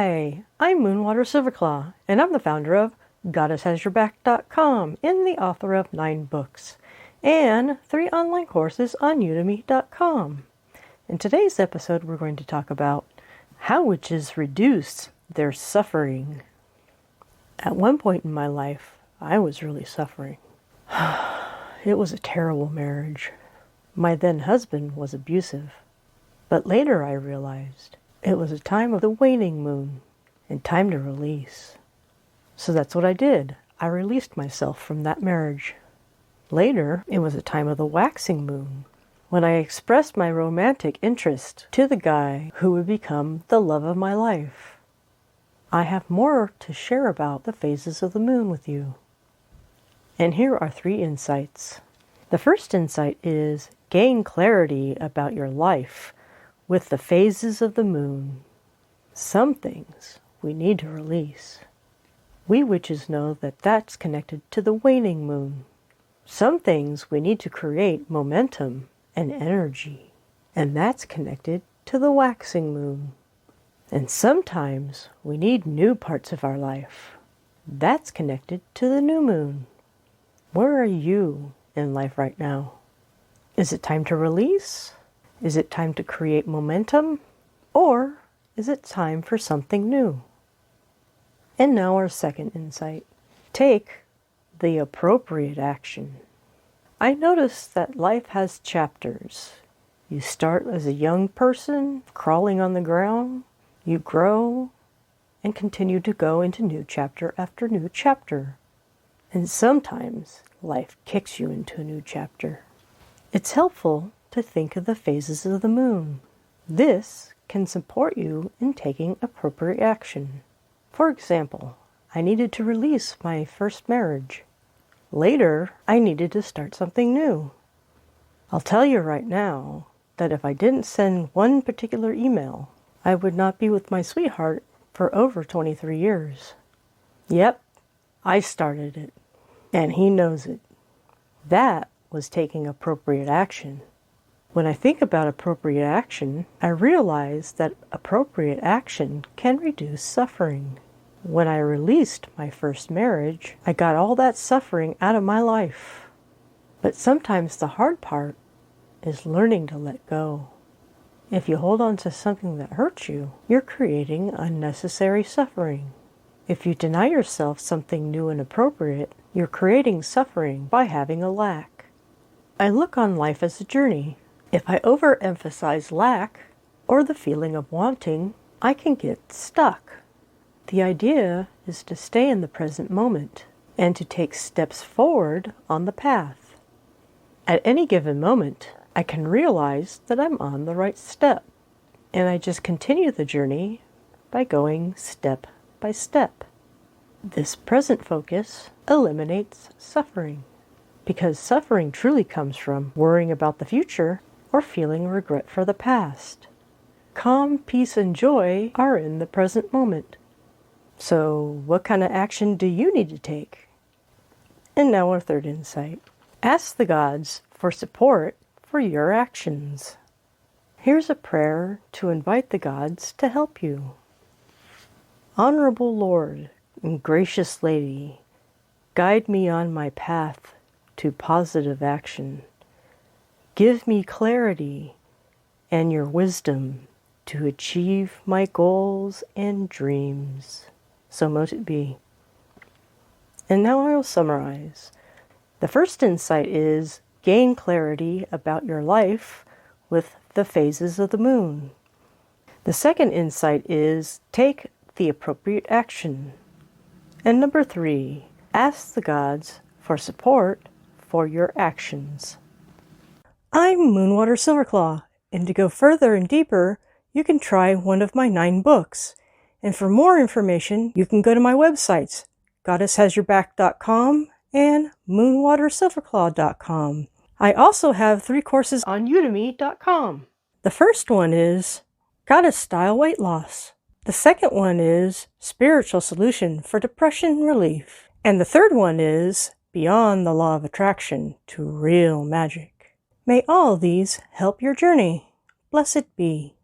Hi, I'm Moonwater Silverclaw, and I'm the founder of GoddessHasYourBack.com and the author of 9 books and 3 online courses on Udemy.com. In today's episode, we're going to talk about how witches reduce their suffering. At one point in my life, I was really suffering. It was a terrible marriage. My then husband was abusive, but later I realized it was a time of the waning moon and time to release. So that's what I did. I released myself from that marriage. Later, it was a time of the waxing moon when I expressed my romantic interest to the guy who would become the love of my life. I have more to share about the phases of the moon with you. And here are 3 insights. The first insight is gain clarity about your life with the phases of the moon. Some things we need to release. We witches know that that's connected to the waning moon. Some things we need to create momentum and energy, and that's connected to the waxing moon. And sometimes we need new parts of our life. That's connected to the new moon. Where are you in life right now? Is it time to release? Is it time to create momentum? Or is it time for something new? And now our second insight. Take the appropriate action. I noticed that life has chapters. You start as a young person, crawling on the ground. You grow and continue to go into new chapter after new chapter. And sometimes life kicks you into a new chapter. It's helpful to think of the phases of the moon. This can support you in taking appropriate action. For example, I needed to release my first marriage. Later, I needed to start something new. I'll tell you right now that if I didn't send one particular email, I would not be with my sweetheart for over 23 years. Yep, I started it, and he knows it. That was taking appropriate action. When I think about appropriate action, I realize that appropriate action can reduce suffering. When I released my first marriage, I got all that suffering out of my life. But sometimes the hard part is learning to let go. If you hold on to something that hurts you, you're creating unnecessary suffering. If you deny yourself something new and appropriate, you're creating suffering by having a lack. I look on life as a journey. If I overemphasize lack or the feeling of wanting, I can get stuck. The idea is to stay in the present moment and to take steps forward on the path. At any given moment, I can realize that I'm on the right step, and I just continue the journey by going step by step. This present focus eliminates suffering, because suffering truly comes from worrying about the future or feeling regret for the past. Calm, peace, and joy are in the present moment. So, what kind of action do you need to take? And now our third insight. Ask the gods for support for your actions. Here's a prayer to invite the gods to help you. Honorable Lord and gracious Lady, guide me on my path to positive action. Give me clarity and your wisdom to achieve my goals and dreams. So mote it be. And now I will summarize. The first insight is gain clarity about your life with the phases of the moon. The second insight is take the appropriate action. And number 3, ask the gods for support for your actions. I'm Moonwater Silverclaw, and to go further and deeper, you can try one of my 9 books. And for more information, you can go to my websites, GoddessHasYourBack.com and MoonwaterSilverclaw.com. I also have 3 courses on Udemy.com. The first one is Goddess Style Weight Loss. The second one is Spiritual Solution for Depression Relief. And the third one is Beyond the Law of Attraction to Real Magic. May all these help your journey. Blessed be.